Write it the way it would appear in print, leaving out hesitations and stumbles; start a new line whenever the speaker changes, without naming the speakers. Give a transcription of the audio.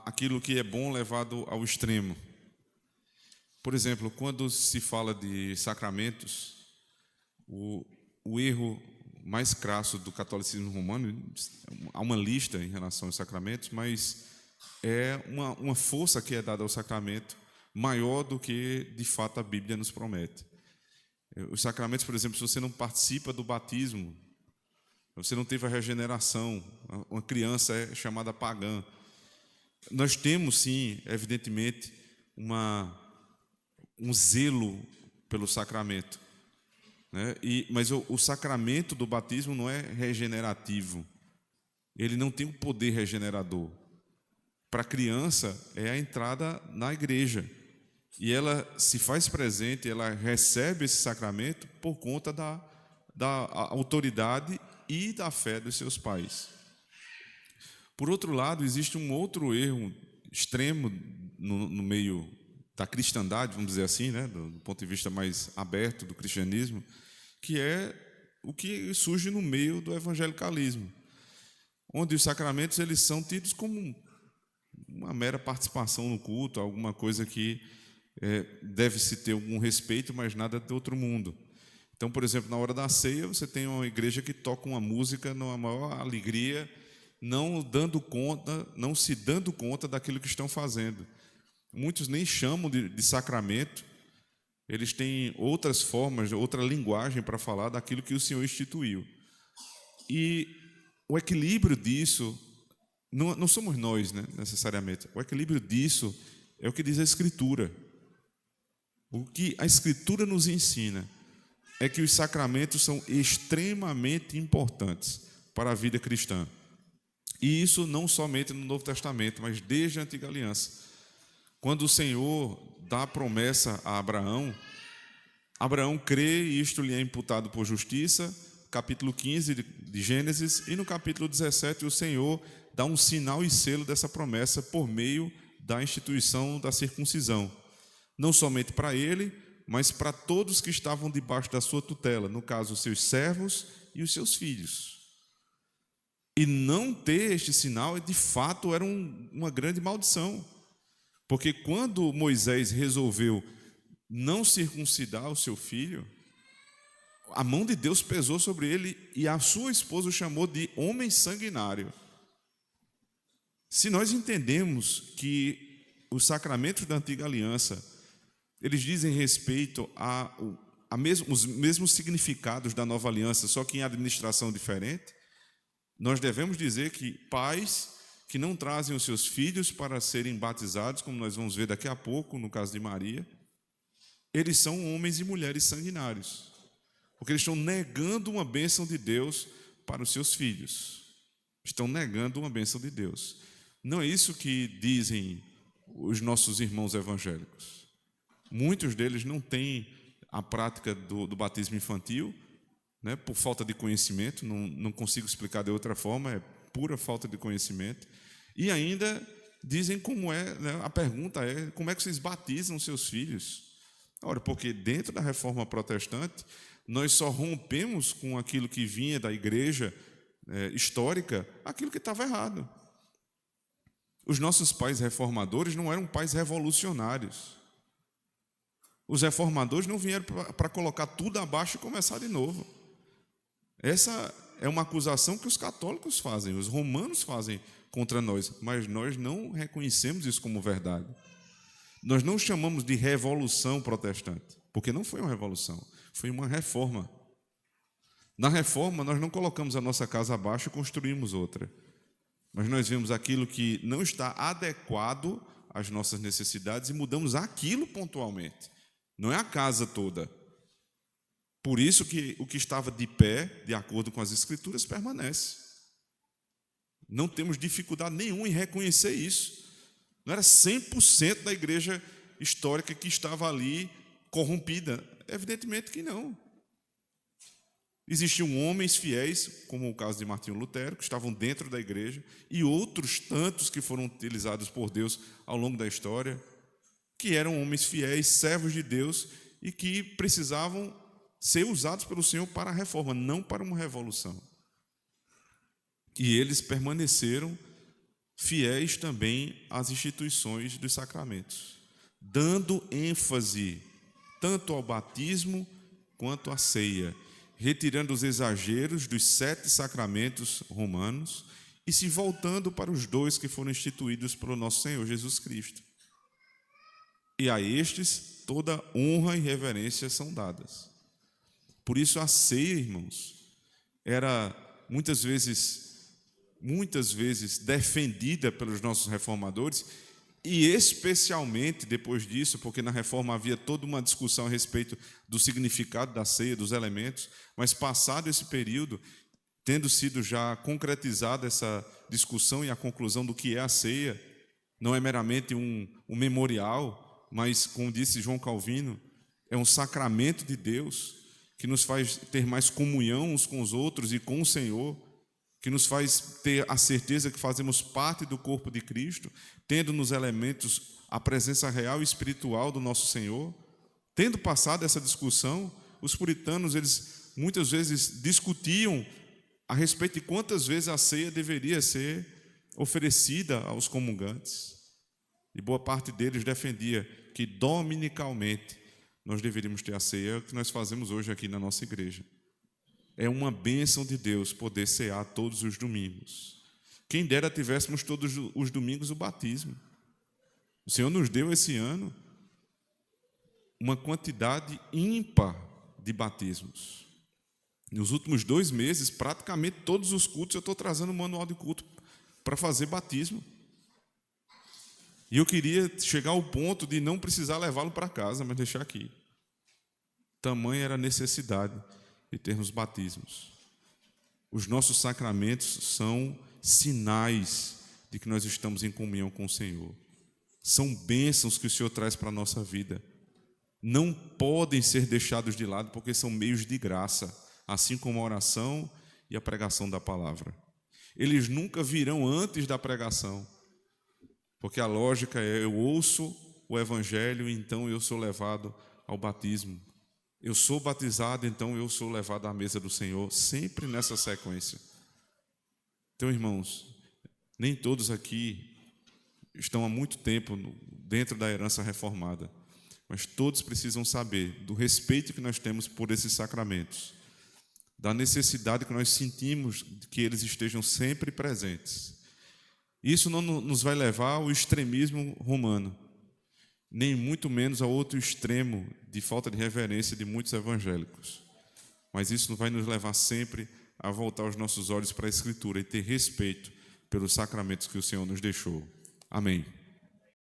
aquilo que é bom levado ao extremo. Por exemplo, quando se fala de sacramentos, o erro mais crasso do catolicismo romano, há uma lista em relação aos sacramentos, mas é uma força que é dada ao sacramento maior do que, de fato, a Bíblia nos promete. Os sacramentos, por exemplo, se você não participa do batismo, você não teve a regeneração, uma criança é chamada pagã. Nós temos, sim, evidentemente, um zelo pelo sacramento, né? Mas o sacramento do batismo não é regenerativo. Ele não tem um poder regenerador. Para a criança, é a entrada na igreja. E ela se faz presente, ela recebe esse sacramento por conta da autoridade e da fé dos seus pais. Por outro lado, existe um outro erro extremo no meio da cristandade, vamos dizer assim, né, do ponto de vista mais aberto do cristianismo, que é o que surge no meio do evangelicalismo, onde os sacramentos eles são tidos como uma mera participação no culto, alguma coisa que deve-se ter algum respeito, mas nada de outro mundo. Então, por exemplo, na hora da ceia, você tem uma igreja que toca uma música numa maior alegria, não se dando conta daquilo que estão fazendo. Muitos nem chamam de sacramento, eles têm outras formas, outra linguagem para falar daquilo que o Senhor instituiu. E o equilíbrio disso, não somos nós, né, necessariamente, o equilíbrio disso é o que diz a Escritura. O que a Escritura nos ensina é que os sacramentos são extremamente importantes para a vida cristã. E isso não somente no Novo Testamento, mas desde a Antiga Aliança. Quando o Senhor dá a promessa a Abraão, Abraão crê e isto lhe é imputado por justiça, capítulo 15 de Gênesis, e no capítulo 17 o Senhor dá um sinal e selo dessa promessa por meio da instituição da circuncisão. Não somente para ele, mas para todos que estavam debaixo da sua tutela, no caso, os seus servos e os seus filhos. E não ter este sinal, de fato, era uma grande maldição. Porque quando Moisés resolveu não circuncidar o seu filho, a mão de Deus pesou sobre ele e a sua esposa o chamou de homem sanguinário. Se nós entendemos que os sacramentos da Antiga Aliança, eles dizem respeito os mesmos significados da Nova Aliança, só que em administração diferente, nós devemos dizer que pais que não trazem os seus filhos para serem batizados, como nós vamos ver daqui a pouco, no caso de Maria, eles são homens e mulheres sanguinários, porque eles estão negando uma bênção de Deus para os seus filhos. Estão negando uma bênção de Deus. Não é isso que dizem os nossos irmãos evangélicos. Muitos deles não têm a prática do batismo infantil, né, por falta de conhecimento, não consigo explicar de outra forma, é pura falta de conhecimento. E ainda dizem como é, né, a pergunta é, como é que vocês batizam seus filhos? Ora, porque dentro da reforma protestante, nós só rompemos com aquilo que vinha da igreja histórica, aquilo que estava errado. Os nossos pais reformadores não eram pais revolucionários. Os reformadores não vieram para colocar tudo abaixo e começar de novo. Essa é uma acusação que os católicos fazem, os romanos fazem contra nós, mas nós não reconhecemos isso como verdade. Nós não chamamos de revolução protestante, porque não foi uma revolução, foi uma reforma. Na reforma, nós não colocamos a nossa casa abaixo e construímos outra, mas nós vemos aquilo que não está adequado às nossas necessidades e mudamos aquilo pontualmente, não é a casa toda. Por isso que o que estava de pé, de acordo com as Escrituras, permanece. Não temos dificuldade nenhuma em reconhecer isso. Não era 100% da igreja histórica que estava ali corrompida. Evidentemente que não. Existiam homens fiéis, como o caso de Martinho Lutero, que estavam dentro da igreja, e outros tantos que foram utilizados por Deus ao longo da história, que eram homens fiéis, servos de Deus, e que precisavam ser usados pelo Senhor para a reforma, não para uma revolução. E eles permaneceram fiéis também às instituições dos sacramentos, dando ênfase tanto ao batismo quanto à ceia, retirando os exageros dos 7 sacramentos romanos e se voltando para os 2 que foram instituídos pelo nosso Senhor Jesus Cristo. E a estes toda honra e reverência são dadas. Por isso a ceia, irmãos, era muitas vezes defendida pelos nossos reformadores, e especialmente depois disso, porque na reforma havia toda uma discussão a respeito do significado da ceia, dos elementos, mas passado esse período, tendo sido já concretizada essa discussão e a conclusão do que é a ceia, não é meramente um memorial, mas, como disse João Calvino, é um sacramento de Deus que nos faz ter mais comunhão uns com os outros e com o Senhor, que nos faz ter a certeza que fazemos parte do corpo de Cristo, tendo nos elementos a presença real e espiritual do nosso Senhor. Tendo passado essa discussão, os puritanos, eles muitas vezes discutiam a respeito de quantas vezes a ceia deveria ser oferecida aos comungantes. E boa parte deles defendia que dominicalmente nós deveríamos ter a ceia que nós fazemos hoje aqui na nossa igreja. É uma bênção de Deus poder cear todos os domingos. Quem dera tivéssemos todos os domingos o batismo. O Senhor nos deu esse ano uma quantidade ímpar de batismos. Nos últimos 2 meses, praticamente todos os cultos eu estou trazendo um manual de culto para fazer batismo. E eu queria chegar ao ponto de não precisar levá-lo para casa, mas deixar aqui. Tamanha era a necessidade de termos batismos. Os nossos sacramentos são sinais de que nós estamos em comunhão com o Senhor. São bênçãos que o Senhor traz para a nossa vida. Não podem ser deixados de lado porque são meios de graça, assim como a oração e a pregação da palavra. Eles nunca virão antes da pregação, porque a lógica é: eu ouço o evangelho e então eu sou levado ao batismo. Eu sou batizado, então eu sou levado à mesa do Senhor, sempre nessa sequência. Então, irmãos, nem todos aqui estão há muito tempo dentro da herança reformada, mas todos precisam saber do respeito que nós temos por esses sacramentos, da necessidade que nós sentimos de que eles estejam sempre presentes. Isso não nos vai levar ao extremismo romano, nem muito menos ao outro extremo de falta de reverência de muitos evangélicos. Mas isso vai nos levar sempre a voltar os nossos olhos para a Escritura e ter respeito pelos sacramentos que o Senhor nos deixou. Amém.